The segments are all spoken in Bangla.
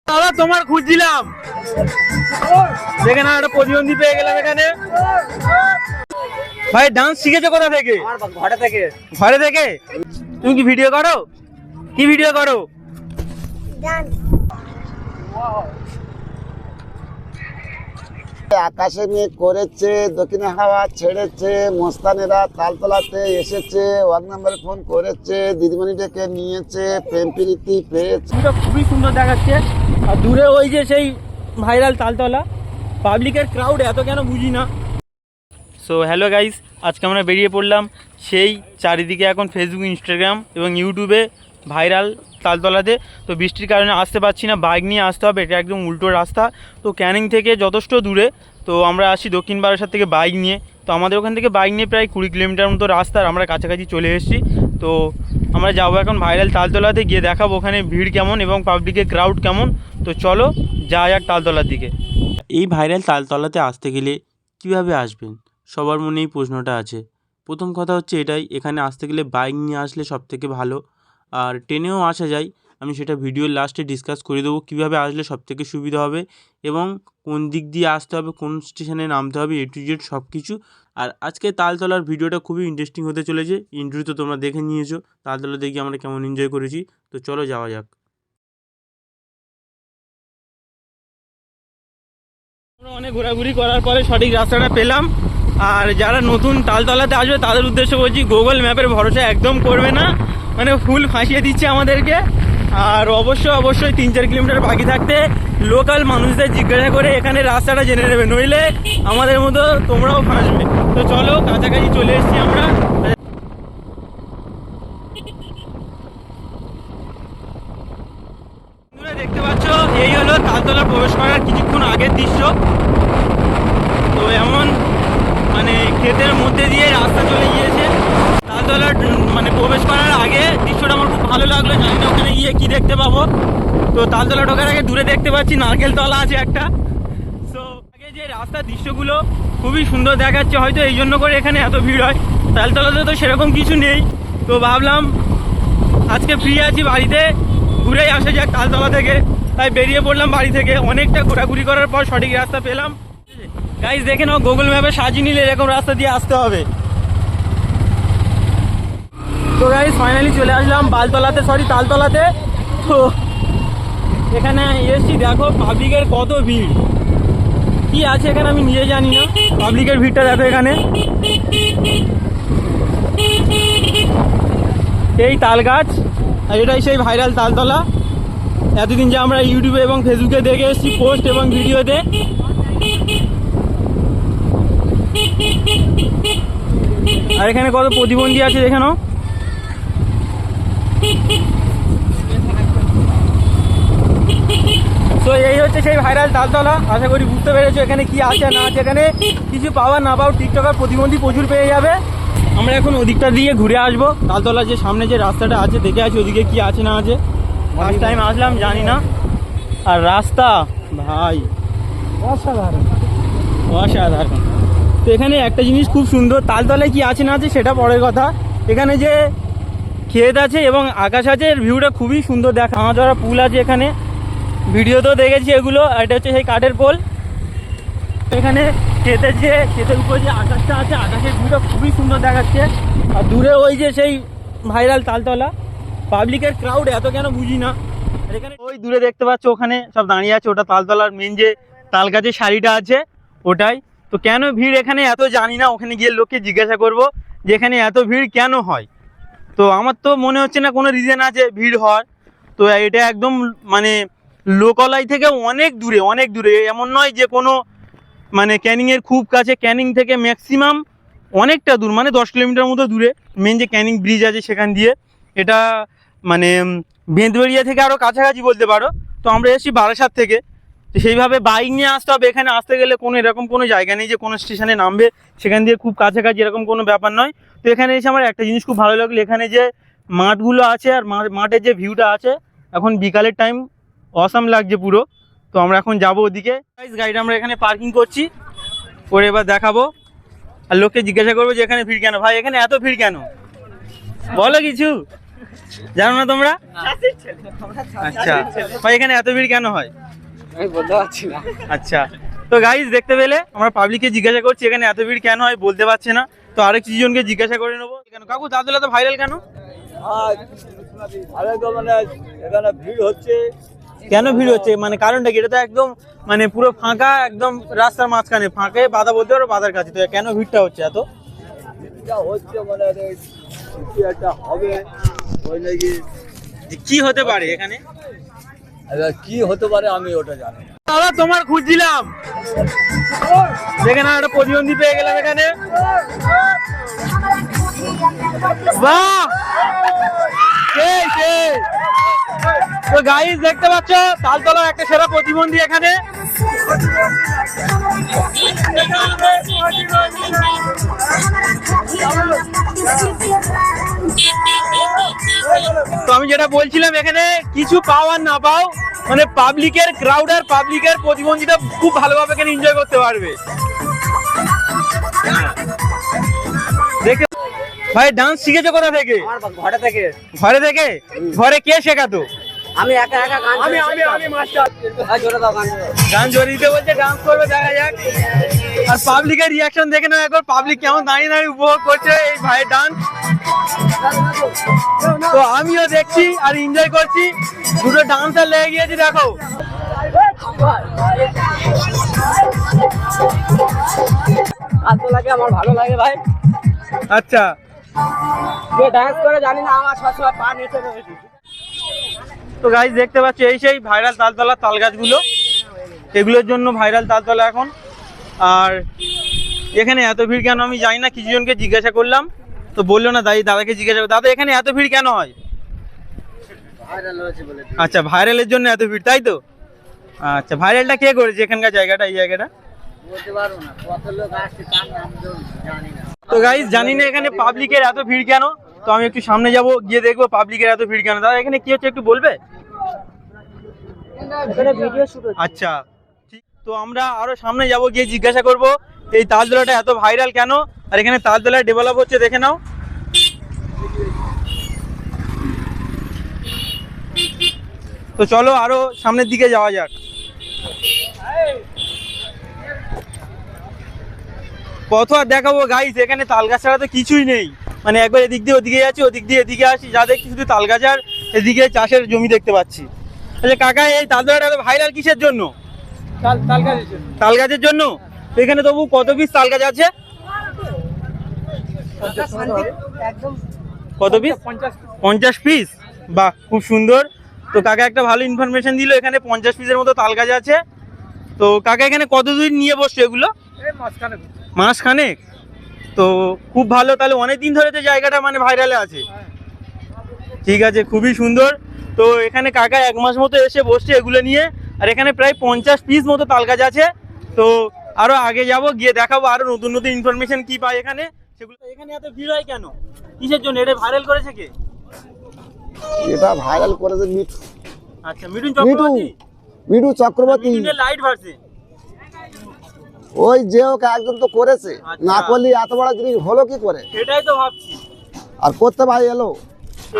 দাদা তোমার খুঁজছিলাম, দেখে না একটা প্রতিবন্ধী পেয়ে গেলাম এখানে। ভাই ডান্স শিখেছো কোথা থেকে? ঘরে থেকে। ঘরে থেকে? তুমি কি ভিডিও করো? কি ভিডিও করো? আকাশে মেঘ করেছে, দক্ষিণে হাওয়া ছেড়েছে, মস্তানেরা তালতলাতে এসেছে, ওয়ার্ড নাম্বারে ফোন করেছে, দিদিমণি ডেকে নিয়েছে, প্রেম প্রীতি পেয়েছে। খুবই সুন্দর দেখাচ্ছে। আর দূরে ওই যে সেই ভাইরাল তালতলা, পাবলিকের ক্রাউড এত কেন বুঝি না। সো হ্যালো গাইস, আজকে আমরা বেরিয়ে পড়লাম সেই চারিদিকে এখন ফেসবুক, ইনস্টাগ্রাম এবং ইউটিউবে ভাইরাল তালতলাতে। তো বৃষ্টির কারণে আসতে পারছি না, বাইক নিয়ে আসতে হবে, এটা একদম উল্টো রাস্তা। তো ক্যানিং থেকে যথেষ্ট দূরে। তো আমরা আসি দক্ষিণ বারাসাত থেকে বাইক নিয়ে। তো আমাদের ওখান থেকে বাইক নিয়ে প্রায় 20 কিলোমিটার মতো রাস্তা, আর আমরা কাছাকাছি চলে এসেছি। তো আমরা যাবো এখন ভাইরাল তালতলাতে, গিয়ে দেখাবো ওখানে ভিড় কেমন এবং পাবলিকের ক্রাউড কেমন। তো চলো যাওয়া যাক তালতলার দিকে। এই ভাইরাল তালতলাতে আসতে গেলে কিভাবে আসবেন, সবার মনে এই প্রশ্নটা আছে। প্রথম কথা হচ্ছে এটাই, এখানে আসতে গেলে বাইক নিয়ে আসলে সবথেকে ভালো, আর ট্রেনেও আসা যায়। আমি সেটা ভিডিওর লাস্টে ডিসকাস করে দেবো কীভাবে আসলে সবথেকে সুবিধা হবে এবং কোন দিক দিয়ে আসতে হবে, কোন স্টেশনে নামতে হবে, এ টু জেড সব কিছু। আর আজকে তালতলার ভিডিওটা খুবই ইন্টারেস্টিং হতে চলেছে। ইন্ট্রো তো তোমরা দেখে নিয়েছো, তালতলা দেখে আমরা কেমন এনজয় করেছি। তো চলো যাওয়া যাক। আমরা অনেক ঘোরাঘুরি করার পরে সঠিক রাস্তাটা পেলাম। আর যারা নতুন তালতলাতে আসবে তাদের উদ্দেশ্যে বলছি, গুগল ম্যাপের ভরসা একদম করবে না, মানে ফুল ফাঁসিয়ে দিচ্ছে আমাদেরকে। আর অবশ্যই 3-4 কিলোমিটার বাকি থাকতে লোকাল মানুষদের জিজ্ঞাসা করে এখানে রাস্তাটা জেনে নেবে, নইলে আমাদের মতো তোমরাও ফাঁসবে। তো চলো, কাছাকাছি চলে এসেছি আমরা। দেখতে পাচ্ছ এই হলো তালতলা প্রবেশ করার কিছুক্ষণ আগের দৃশ্য। তো এমন মানে ক্ষেতের মধ্যে দিয়ে রাস্তা চলে গিয়েছে। তালতলার মানে প্রবেশ করার আগে দৃশ্যটা আমার খুব ভালো লাগলো, জানি না ওখানে গিয়ে কি দেখতে পাবো। তো তালতলা ঢোকার আগে দূরে দেখতে পাচ্ছি নারকেল তলা আছে একটা। তো আগে যে রাস্তার দৃশ্যগুলো খুবই সুন্দর দেখাচ্ছে, হয়তো এই জন্য করে এখানে এত ভিড় হয়। তালতলাতে তো সেরকম কিছু নেই। তো ভাবলাম আজকে ফ্রি আছি, বাড়িতে ঘুরেই আসা যাক তালতলা থেকে, তাই বেরিয়ে পড়লাম বাড়ি থেকে। অনেকটা ঘোরাঘুরি করার পর সঠিক রাস্তা পেলাম। গাইস দেখে নাও, গুগল ম্যাপে সাজিয়ে নিলে এরকম রাস্তা দিয়ে আসতে হবে। তো গাইস ফাইনালি চলে আসলাম তালতলাতে। তো এখানে এসছি, দেখো পাবলিকের কত ভিড়, কি আছে এখানে আমি নিজে জানি না। পাবলিকের ভিড়টা দেখো এখানে। এই তাল গাছ, আর এটাই সেই ভাইরাল তালতলা। এতদিন যে আমরা ইউটিউবে এবং ফেসবুকে দেখে এসেছি পোস্ট এবং ভিডিওতে। আর এখানে কত প্রতিবন্ধী আছে দেখে নাও। তো এই হচ্ছে সেই ভাইরাল তালতলা। আশা করি বুঝতে পেরেছো এখানে কি আছে না আছে। এখানে কিছু পাওয়া না পাও, টিকটকার প্রতিবন্ধী প্রচুর পেয়ে যাবে। আমরা এখন ওদিকটা দিয়ে ঘুরে আসবো। তালতলা যে সামনে যে রাস্তাটা আছে দেখে আছি ওদিকে কি আছে না আছে। ফার্স্ট টাইম আসলাম, জানি না। আর রাস্তা ভাই অসাধারণ। তো এখানে একটা জিনিস খুব সুন্দর, তালতলায় কি আছে না আছে সেটা পরের কথা, এখানে যে ক্ষেত আছে এবং আকাশ আছে, এর ভিউটা খুবই সুন্দর দেখা। আমাদের পুল আছে এখানে, ভিডিওতেও দেখেছি এগুলো। আর এটা হচ্ছে সেই কাঠের পোল। এখানে ক্ষেতের উপর যে আকাশটা আছে, আকাশের ভিউটা খুবই সুন্দর দেখাচ্ছে। আর দূরে ওই যে সেই ভাইরাল তালতলা, পাবলিকের ক্রাউড এত কেন বুঝি না। আর এখানে ওই দূরে দেখতে পাচ্ছ ওখানে সব দাঁড়িয়ে আছে, ওটা তালতলার মেন যে তাল গাছের শাড়িটা আছে ওটাই। তো কেন ভিড় এখানে এত জানি না, ওখানে গিয়ে লোককে জিজ্ঞাসা করব যে এখানে এত ভিড় কেন হয়। তো আমার তো মনে হচ্ছে না কোনো রিজন আছে ভিড় হওয়ার। তো এটা একদম মানে লোকালয় থেকে অনেক দূরে, এমন নয় যে কোনো মানে ক্যানিংয়ের খুব কাছে। ক্যানিং থেকে ম্যাক্সিমাম অনেকটা দূর, মানে 10 কিলোমিটার মতো দূরে। মেন যে ক্যানিং ব্রিজ আছে সেখান দিয়ে, এটা মানে বেঁধবেড়িয়া থেকে আরও কাছাকাছি বলতে পারো। তো আমরা এসেছি বারাসাত থেকে। তো সেইভাবে বাইক নিয়ে আসতে হবে। এখানে আসতে গেলে কোনো এরকম কোনো জায়গা নেই যে কোনো স্টেশনে নামবে, সেখান দিয়ে খুব কাছাকাছি এরকম কোনো ব্যাপার নয়। তো এখানে এসে আমার একটা জিনিস খুব ভালো লাগলো, এখানে যে মাঠগুলো আছে আর মাঠের যে ভিউটা আছে, এখন বিকালের টাইম অসাম লাগছে পুরো। তো আমরা এখন যাবো ওদিকে। গাড়িটা আমরা এখানে পার্কিং করছি, করে এবার দেখাবো। আর লোককে জিজ্ঞাসা করবো যে এখানে ভিড় কেন, ভাই এখানে এত ভিড় কেন, বলো কিছু। জানো না তোমরা? আচ্ছা ভাই এখানে এত ভিড় কেন হয়? আমি বলতে পারছি না। আচ্ছা তো গাইস দেখতে পেলে আমরা পাবলিককে জিজ্ঞাসা করছি এখানে এত ভিড় কেন হয়, বলতে পারছে না। তো আরেক জনকে জিজ্ঞাসা করে নেবো। কেন কাকু তালতলা তো ভাইরাল কেন? মানে এখানে ভিড় হচ্ছে। কেন ভিড় হচ্ছে মানে কারণটা কি? এটা তো একদম মানে পুরো ফাঁকা, একদম রাস্তার মাঝখানে, ফাঁকে বাধা বলতে পারো বাধার কাছে। তো কেন ভিড়টা হচ্ছে এত? ভিড়টা হচ্ছে মানে কিছু একটা হবে ওই নাকি। কি হতে পারে এখানে? এবার কি হতে পারে আমি ওটা জানি না। দাদা তোমার খুঁজছিলাম, দেখে না একটা প্রতিবন্ধী পেয়ে গেলাম এখানে। বাহ সেই সেই। তো গাইস দেখতে পাচ্ছ তালতলার একটা সেরা প্রতিবন্ধী এখানে। তো আমি যেটা বলছিলাম এখানে কিছু পাও আর না পাও মানে পাবলিকের ক্রাউড আর পাবলিকের প্রতিবন্ধীটা খুব ভালোভাবে এখানে এনজয় করতে পারবে। দেখে ভাই ডান্স শিখেছো কোথা থেকে? আমার ঘরে থেকে। ঘরে থেকে? ঘরে কে শেখাতো? আমি একা একা গান আমি মাস্টার। জোরে দাও গান। গান জোরে দিতে বলছে, ডান্স করবে, দেখা যাক। আর পাবলিকের রিয়াকশন দেখে নাও একবার, পাবলিক কেমন দাঁড়িয়ে দাঁড়িয়ে উপভোগ করছে এই ভাইয়ের ডান্স। তো আমিও দেখছি আর এনজয় করছি, দুটো ডান্সার লেগে গিয়েছি দেখো। তালতলাকে আমার ভালো লাগে ভাই। আচ্ছা কে ডান্স করে জানি না, আমার সবসময় পা নেচে রয়েছে। তো গাইস দেখতে পাচ্ছ এই সেই ভাইরাল তালতলা তাল গাছগুলো, এগুলোর জন্য ভাইরাল তালতলা এখন। আর এখানে এত ভিড় কেন আমি জানি না, কিছু জনকে জিজ্ঞাসা করলাম তো বললো না, দাদাকে জিজ্ঞাসা দাদা এখানে এত ভিড় কেন হয়? আচ্ছা ভাইরালের জন্য এত ভিড়, তাই তো? আচ্ছা ভাইরালটা কে করেছে এখানকার জায়গাটা, এই জায়গাটা? বলতে পারবো না, কত লোক আসছে তার নাম তো জানি না। তো গাইস জানি না এখানে পাবলিকের এত ভিড় কেন, তো আমি একটু সামনে যাব, গিয়ে দেখবো পাবলিকের এত ভিড় কেন। দাদা এখানে কি হচ্ছে একটু বলবে? এখানে ভিডিও শুট হচ্ছে। আচ্ছা ঠিক, তো আমরা আরো সামনে যাব, গিয়ে জিজ্ঞাসা করব এই তালতলাটা এত ভাইরাল কেন, আর এখানে তালতলা ডেভেলপ হচ্ছে দেখে নাও। তো চলো আরো সামনের দিকে যাওয়া যাক। কত আর দেখাবো গাইস, এখানে তাল গাছ ছাড়া তো কিছুই নেই। মানে একবার এদিক দিয়ে ওদিকে যাচ্ছি, ওদিক দিয়ে এদিকে আসি, যা দেখছি শুধু তাল গাছ আর এদিকে চাষের জমি দেখতে পাচ্ছি। আচ্ছা কাকা এই তালতলাটা এত ভাইরাল কিসের জন্য? তাল গাছের জন্য। তো এখানে তবু কত পিস তাল গাছ আছে? কত পিস? 50 পিস। বাহ খুব সুন্দর। তো কাকা একটা ভালো ইনফরমেশন দিল, এখানে 50 পিসের মতো তাল গাছ আছে। তো কাকা এখানে কতদিন নিয়ে বসছো এগুলো? মাসখানেক। তো খুব ভালো, তাহলে অনেকদিন ধরে তো জায়গাটা মানে ভাইরালে আছে। ঠিক আছে খুবই সুন্দর। তো এখানে কাকা 1 মাস মতো এসে বসছে এগুলো নিয়ে, আর এখানে প্রায় 50 পিস মতো তাল গাছ আছে। তো আরো আগে যাব, গিয়ে দেখাবো আরো নতুন নতুন ইনফরমেশন কি পাই এখানে সেগুলো। এখানে এত ভিড় হয় কেন, কিসের জন্য? এটা ভাইরাল করেছে কে? এটা ভাইরাল করেছে মিঠু। আচ্ছা মিঠুন চক্রবর্তী। মিঠু চক্রবর্তী লাইট ভার্সে ওই যে ওকে একজন তো করেছে, আচ্ছা। না করলে এত বড় জিনিস হলো কি করে? সেটাই তো ভাবছি। আর করতে ভাই এলো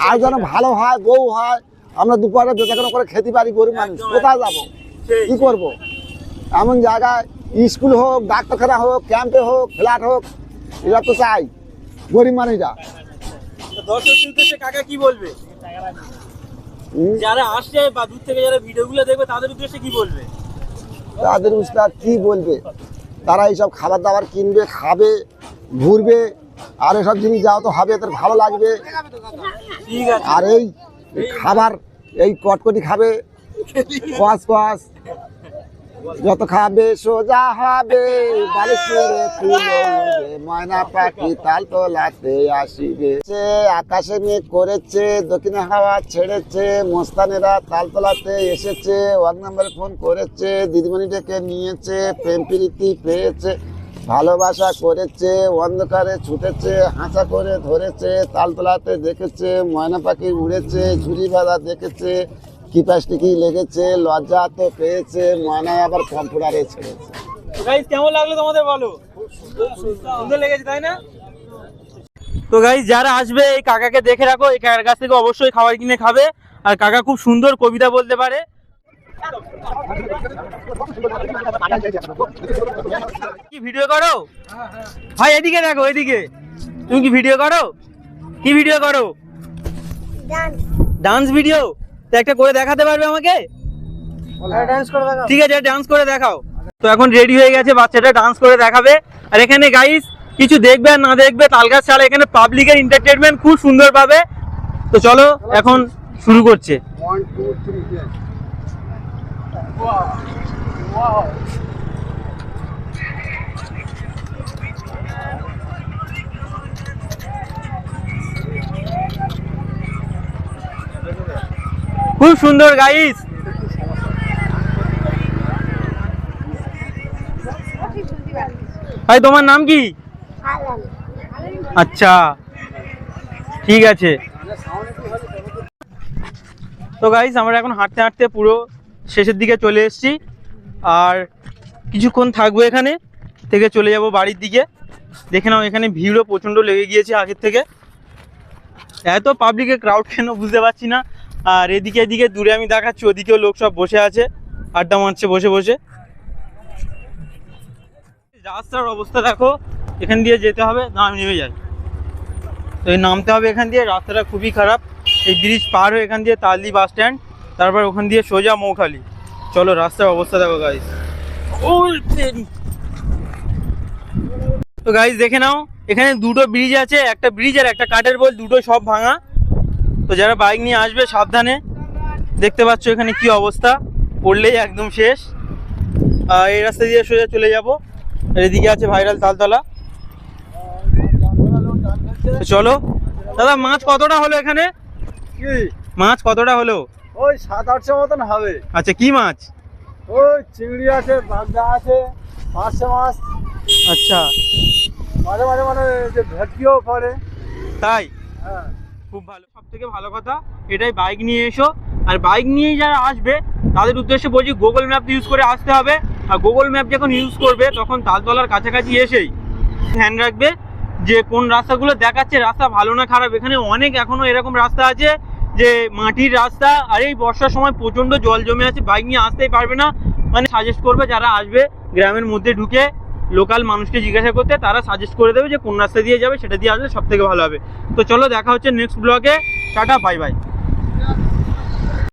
আর যেন ভালো হয়, বউ হয়, আমরা দুপুরে বেচাকেনা করে খেতে পারি, গরিব মানুষ একদম, কোথায় যাবো, সেই। কি করব? এমন জায়গায় স্কুল হোক, ডাক্তারখানা হোক, ক্যাম্পে হোক, ফ্ল্যাট হোক, এরা তো চাই গরিব মানুষরা। তো দর্শকদের উদ্দেশ্যে কাকা কি বলবে? যারা আসছে বা দূর থেকে যারা ভিডিওগুলো দেখবে তাদের উদ্দেশ্যে কি বলবে? তাদের উস্তাদ কি বলবে, তারা এইসব খাবার দাবার কিনবে, খাবে, ঘুরবে, আর এসব জিনিস যাও তো হবে, তাদের ভালো লাগবে। ঠিক আছে। আর এই খাবার এই কটকটি খাবে, কোয়াশ কোয়াশ যত খাবে সোজা হবে, বালিশ করে তুলে ময়না পাখি তালতলাতে আসিবে। আকাশে মেঘ করেছে, দক্ষিণে হাওয়া ছেড়েছে, মস্তানেরা তালতলাতে এসেছে, 1 নম্বরে ফোন করেছে, দিদিমণি ডেকে নিয়েছে, প্রেম প্রীতি পেয়েছে, ভালোবাসা করেছে, অন্ধকারে ছুটেছে, হাঁচা করে ধরেছে, তালতলাতে দেখেছে, ময়না পাখি উড়েছে, ঝুড়ি বাঁধা দেখেছে, কিপাস্টিকি লেগেছে, লজ্জা তো পেয়েছে, ময়নায় আবার কম্পিউটারে ছেড়েছে। গাইস কেমন লাগলো তোমাদের বলো? সুন্দর লেগেছে তাই না? তো গাইস যারা আসবে এই কাকাকে দেখে রাখো, এই কাকার কাছ থেকে অবশ্যই খাবার কিনে খাবে। আর কাকা খুব সুন্দর কবিতা বলতে পারে। কি ভিডিও করো ভাই? এদিকে দেখো, এদিকে। তুমি কি ভিডিও করো? কি ভিডিও করো? Dance video. তো একটা করে দেখাতে পারবে আমাকে? ঠিক আছে, ডান্স করে দেখাও। তো এখন রেডি হয়ে গেছে, বাচ্চাটা ডান্স করে দেখাবে। আর এখানে গাইস কিছু দেখবে আর না দেখবে তালগাছ ছাড়া এখানে পাবলিকের এন্টারটেনমেন্ট খুব সুন্দর পাবে। তো চলো এখন শুরু করছে। 1 2 3 ওয়াও ওয়াও খুব সুন্দর গাইস। ভাই তোমার নাম কি? আচ্ছা ঠিক আছে। তো গাইস আমরা এখন হাঁটতে হাঁটতে পুরো শেষের দিকে চলে এসেছি। আর কিছুক্ষণ থাকবো এখানে, থেকে চলে যাব বাড়ির দিকে। দেখে নাও এখানে ভিড়ও প্রচণ্ড লেগে গিয়েছে আগের থেকে। এত পাবলিকের ক্রাউড কেন বুঝতে পারছি না। আর এদিকে এদিকে দূরে আমি দেখাচ্ছি, ওদিকেও লোক সব বসে আছে, আড্ডা মারছে বসে বসে। রাস্তার অবস্থা দেখো, এখান দিয়ে যেতে হবে না, আমি নেমে যাই। তো এই নামতে হবে এখান দিয়ে, রাস্তাটা খুবই খারাপ। এই ব্রিজ পার হয়ে এখান দিয়ে তালদি বাস স্ট্যান্ড, তারপর ওখান দিয়ে সোজা মৌখালি। চলো রাস্তার অবস্থা দেখো গাইস। তো গাইস দেখে নাও এখানে দুটো ব্রিজ আছে, একটা ব্রিজ আর একটা কাঠের পোল, দুটো সব ভাঙা। তো যারা বাইক নিয়ে আসবে সাবধানে। দেখতে পাচ্ছ এখানে কি অবস্থা, পড়লেই একদম শেষ। এই রাস্তা দিয়ে সোজা চলে যাব। আর এদিকে আছে ভাইরাল তালতলা। তো চলো দাদা, মাছ কতটা হলো এখানে? কি মাছ কতটা হলো? ওই 700-800 মতন হবে। আচ্ছা কি মাছ? ওই চিংড়ি আছে, বাগদা আছে, পার্শে মাছ। আচ্ছা মাঝে মাঝে মানে যে ভেটকিও পড়ে। তাই? হ্যাঁ খুব ভালো। সব থেকে ভালো কথা এটাই, বাইক নিয়ে এসো। আর বাইক নিয়ে যারা আসবে তাদের উদ্দেশ্যে বলছি গুগল ম্যাপ ইউজ করে আসতে হবে। আর গুগল ম্যাপ যখন ইউজ করবে তখন তালতলার কাছাকাছি এসেই ধ্যান রাখবে যে কোন রাস্তাগুলো দেখাচ্ছে রাস্তা ভালো না খারাপ। এখানে অনেক এখনো এরকম রাস্তা আছে যে মাটির রাস্তা, আর এই বর্ষার সময় প্রচণ্ড জল জমে আছে, বাইক নিয়ে আসতেই পারবে না। মানে সাজেস্ট করবে যারা আসবে গ্রামের মধ্যে ঢুকে লোকাল মানুষকে জিজ্ঞাসা করতে, তারা সাজেস্ট করে দেবে যে কোন রাস্তা দিয়ে যাবে, সেটা দিয়ে আসলে সব থেকে ভালো হবে। তো চলো দেখা হচ্ছে নেক্সট ব্লগে। Tata, bye bye.